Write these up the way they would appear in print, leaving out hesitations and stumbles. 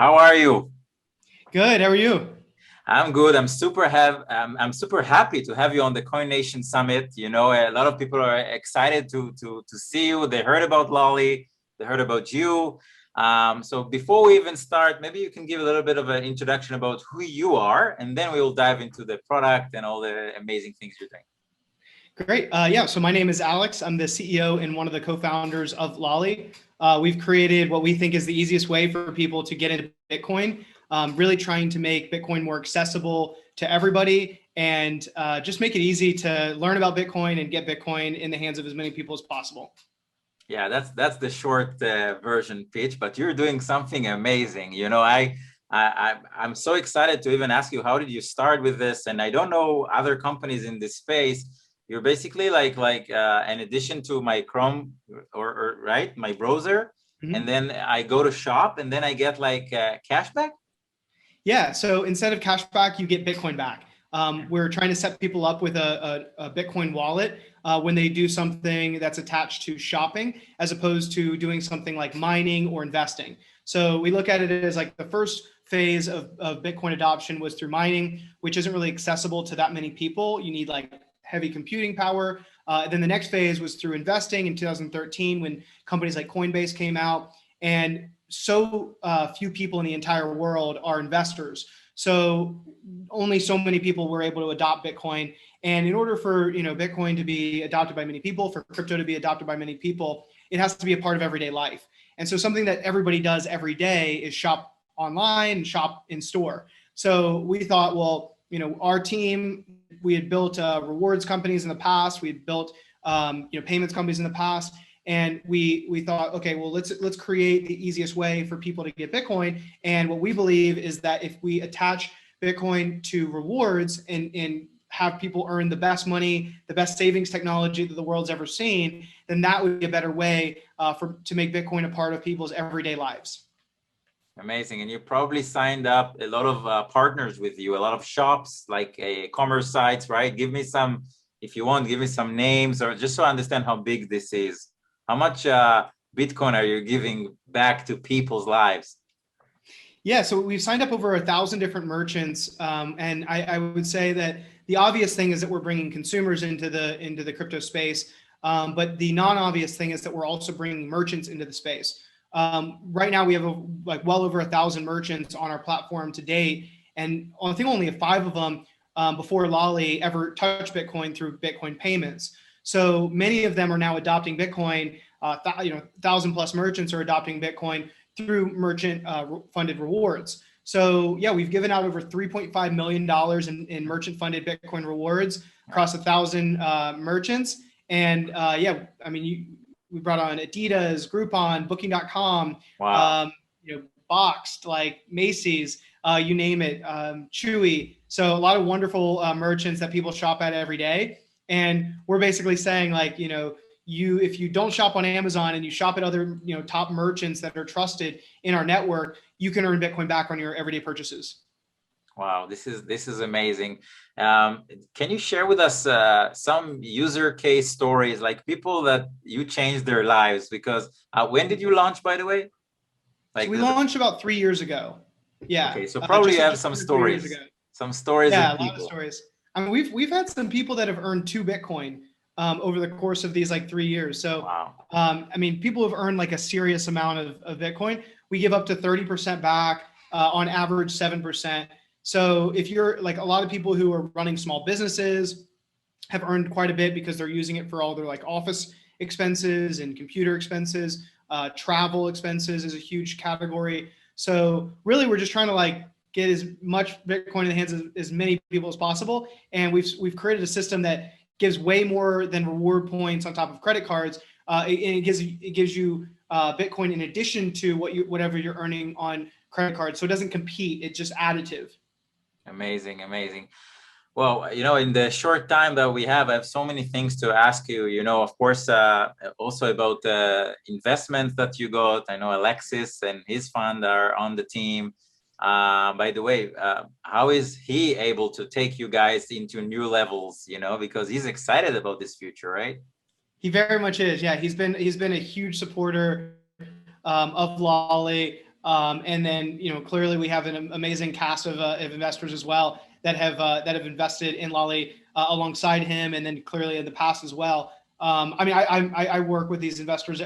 How are you? Good. How are you? I'm good. I'm super happy to have you on the Coin Nation Summit. You know, a lot of people are excited to see you. They heard about Lolli. They heard about you. So before we even start, maybe you can give a little bit of an introduction about who you are, and then we will dive into the product and all the amazing things you're doing. Great. Yeah. So my name is Alex. I'm the CEO and one of the co-founders of Lolli. We've created what we think is the easiest way for people to get into Bitcoin. Really trying to make Bitcoin more accessible to everybody and just make it easy to learn about Bitcoin and get Bitcoin in the hands of as many people as possible. Yeah, that's the short version pitch, but you're doing something amazing. I'm so excited to even ask you, how did you start with this? And I don't know other companies in this space. You're basically like an addition to my Chrome or right, my browser, and Mhm. then I go to shop and then I get like cashback. Yeah. So instead of cash back, you get Bitcoin back. We're trying to set people up with a Bitcoin wallet when they do something that's attached to shopping, as opposed to doing something like mining or investing. So we look at it as like the first phase of Bitcoin adoption was through mining, which isn't really accessible to that many people. You need like heavy computing power. Then the next phase was through investing in 2013 when companies like Coinbase came out. And so few people in the entire world are investors. So only so many people were able to adopt Bitcoin. And in order for Bitcoin to be adopted by many people, for crypto to be adopted by many people, it has to be a part of everyday life. And so something that everybody does every day is shop online and shop in store. So we thought, well, our team, we had built rewards companies in the past, we had built payments companies in the past, and we thought, okay, well, let's create the easiest way for people to get Bitcoin. And what we believe is that if we attach Bitcoin to rewards and have people earn the best money, the best savings technology that the world's ever seen, then that would be a better way to make Bitcoin a part of people's everyday lives. Amazing. And you probably signed up a lot of partners with you, a lot of shops, like commerce sites, right? Give me some, if you want, give me some names or just so I understand how big this is. How much Bitcoin are you giving back to people's lives? Yeah, so we've signed up over 1,000 different merchants, and I would say that the obvious thing is that we're bringing consumers into the crypto space, but the non-obvious thing is that we're also bringing merchants into the space. Right now, we have like well over 1,000 merchants on our platform to date, and I think only five of them before Lolli ever touched Bitcoin through Bitcoin payments. So many of them are now adopting Bitcoin. 1,000 plus merchants are adopting Bitcoin through merchant funded rewards. So yeah, we've given out over $3.5 million in merchant funded Bitcoin rewards across 1,000 merchants. And yeah, I mean, we brought on Adidas, Groupon, Booking.com, Wow. Boxed, like Macy's, you name it, Chewy. So a lot of wonderful merchants that people shop at every day. And we're basically saying like, if you don't shop on Amazon and you shop at other top merchants that are trusted in our network, you can earn Bitcoin back on your everyday purchases. Wow, this is amazing. Can you share with us some user case stories, like people that you changed their lives? Because when did you launch, by the way? So Like we the launched about 3 years ago. Yeah, Okay, so probably you have just some under 3 years ago. stories, some stories Yeah, of a lot of people. stories. I mean, we've had some people that have earned 2 Bitcoin over the course of these like 3 years. So, Wow. I mean, people have earned like a serious amount of Bitcoin. We give up to 30% back, on average 7%. So, if you're like a lot of people who are running small businesses have earned quite a bit because they're using it for all their like office expenses and computer expenses. Travel expenses is a huge category. So really, we're just trying to like get as much Bitcoin in the hands of as many people as possible. And we've created a system that gives way more than reward points on top of credit cards. And it gives you Bitcoin in addition to whatever you're earning on credit cards. So it doesn't compete; it's just additive. Amazing, amazing. Well, in the short time that we have, I have so many things to ask you. Of course, also about the investments that you got. I know Alexis and his fund are on the team. By the way, how is he able to take you guys into new levels? Because he's excited about this future, right? He very much is. Yeah, he's been a huge supporter of Lolli. And then, clearly we have an amazing cast of investors as well that have invested in Lolli alongside him, and then clearly in the past as well. I mean, I work with these investors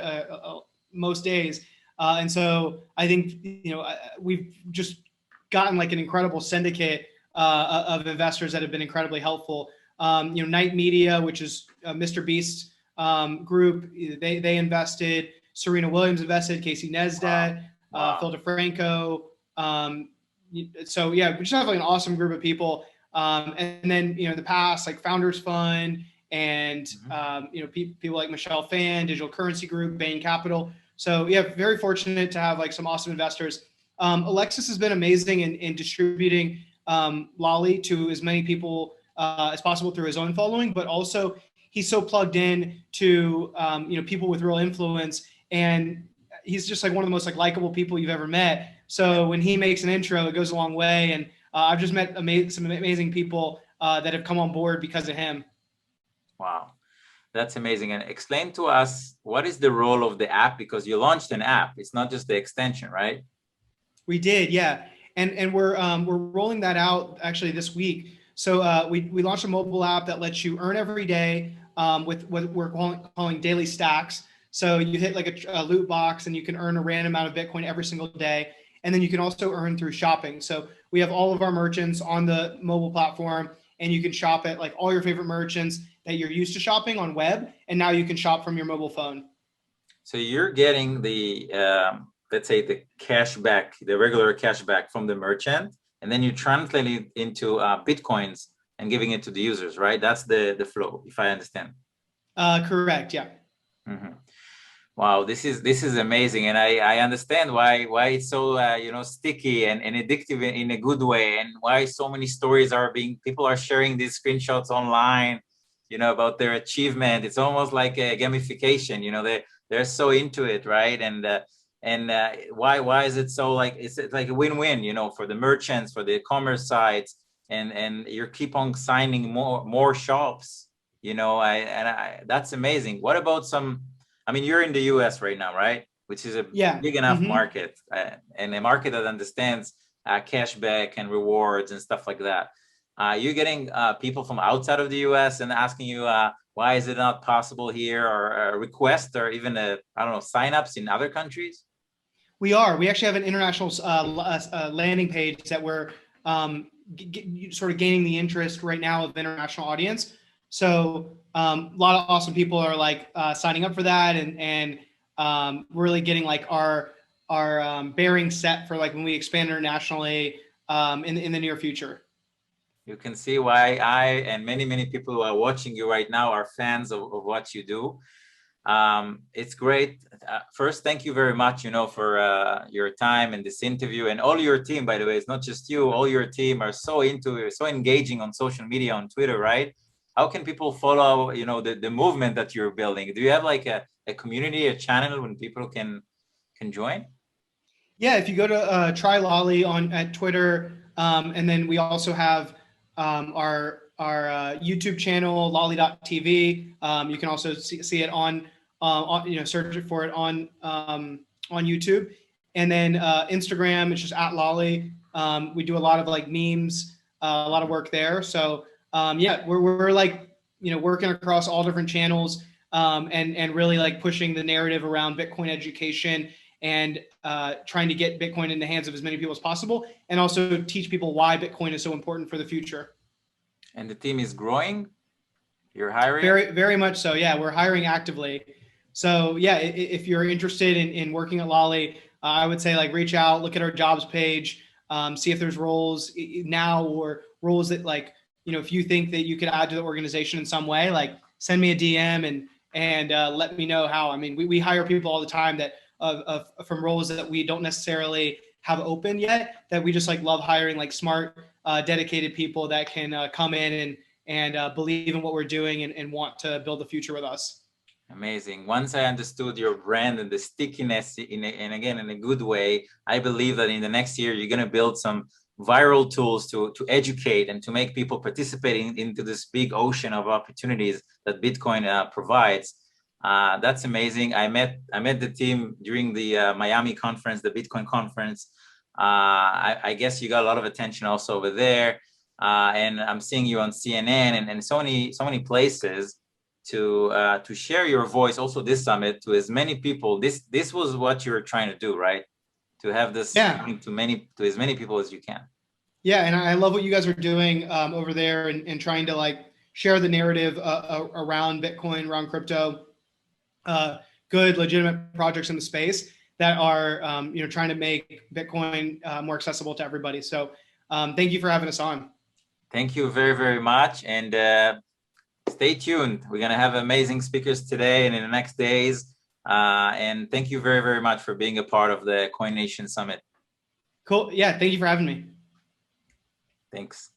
most days, and so I think we've just gotten like an incredible syndicate of investors that have been incredibly helpful. Knight Media, which is Mr. Beast's group, they invested. Serena Williams invested. Casey Neistat, Phil DeFranco. So yeah, we just have like an awesome group of people. And then in the past, like Founders Fund and people like Michelle Fan, Digital Currency Group, Bain Capital. So yeah, very fortunate to have like some awesome investors. Alexis has been amazing in distributing Lolli to as many people as possible through his own following, but also he's so plugged in to people with real influence, and he's just like one of the most like likable people you've ever met. So when he makes an intro, it goes a long way. And I've just met some amazing people that have come on board because of him. Wow, that's amazing. And explain to us, what is the role of the app? Because you launched an app. It's not just the extension, right? We did, yeah. And we're rolling that out actually this week. So we launched a mobile app that lets you earn every day with what we're calling daily stacks. So you hit like a loot box and you can earn a random amount of Bitcoin every single day. And then you can also earn through shopping. So we have all of our merchants on the mobile platform, and you can shop at like all your favorite merchants that you're used to shopping on web. And now you can shop from your mobile phone. So you're getting the, let's say the cashback, the regular cashback from the merchant, and then you translate it into Bitcoins and giving it to the users, right? That's the flow, if I understand. Correct, yeah. Mm-hmm. Wow, this is amazing, and I understand why it's so sticky and addictive in a good way, and why so many stories people are sharing these screenshots online, about their achievement. It's almost like a gamification. They're so into it, right? And why is it so like it's like a win-win, for the merchants, for the e-commerce sites, and you keep on signing more shops, that's amazing. What about I mean, you're in the US right now, right? Which is a big enough market, and a market that understands cashback and rewards and stuff like that. You're getting people from outside of the US and asking you, why is it not possible here, or a request, or even signups in other countries? We actually have an international landing page that we're sort of gaining the interest right now of international audience. So a lot of awesome people are like signing up for that, and really getting like our bearing set for like when we expand internationally in the near future. You can see why I and many people who are watching you right now are fans of what you do. It's great. First, thank you very much, for your time and this interview, and all your team, by the way. It's not just you. All your team are so engaging on social media, on Twitter, right? How can people follow, the movement that you're building? Do you have like a community, a channel when people can join? Yeah, if you go to Try Lolli at Twitter, and then we also have our YouTube channel, lolli.tv. You can also see it on search for it on YouTube, and then Instagram. It's just at Lolli. We do a lot of like memes, a lot of work there. So yeah, we're like working across all different channels, and really like pushing the narrative around Bitcoin education, and trying to get Bitcoin in the hands of as many people as possible, and also teach people why Bitcoin is so important for the future. And the team is growing? You're hiring? Very, very much so. Yeah, we're hiring actively. So yeah, if you're interested in working at Lolli, I would say like reach out, look at our jobs page, see if there's roles now, or roles that like, if you think that you could add to the organization in some way, like send me a DM and let me know how. I mean, we hire people all the time that from roles that we don't necessarily have open yet, that we just like love hiring like smart, dedicated people that can come in and believe in what we're doing and want to build the future with us. Amazing. Once I understood your brand and the stickiness and again, in a good way, I believe that in the next year, you're going to build some viral tools to educate and to make people participating into this big ocean of opportunities that Bitcoin provides. That's amazing. I met the team during the Miami conference, the Bitcoin conference. I guess you got a lot of attention also over there, and I'm seeing you on CNN and so many places to share your voice. Also, this summit to as many people. This was what you were trying to do, right? To have this Yeah. coming to as many people as you can. Yeah, and I love what you guys are doing over there and trying to like share the narrative around Bitcoin, around crypto. Good, legitimate projects in the space that are trying to make Bitcoin more accessible to everybody. So thank you for having us on. Thank you very, very much, and stay tuned. We're gonna have amazing speakers today and in the next days. And thank you very, very much for being a part of the Coin Nation Summit. Cool. Yeah, thank you for having me. Thanks.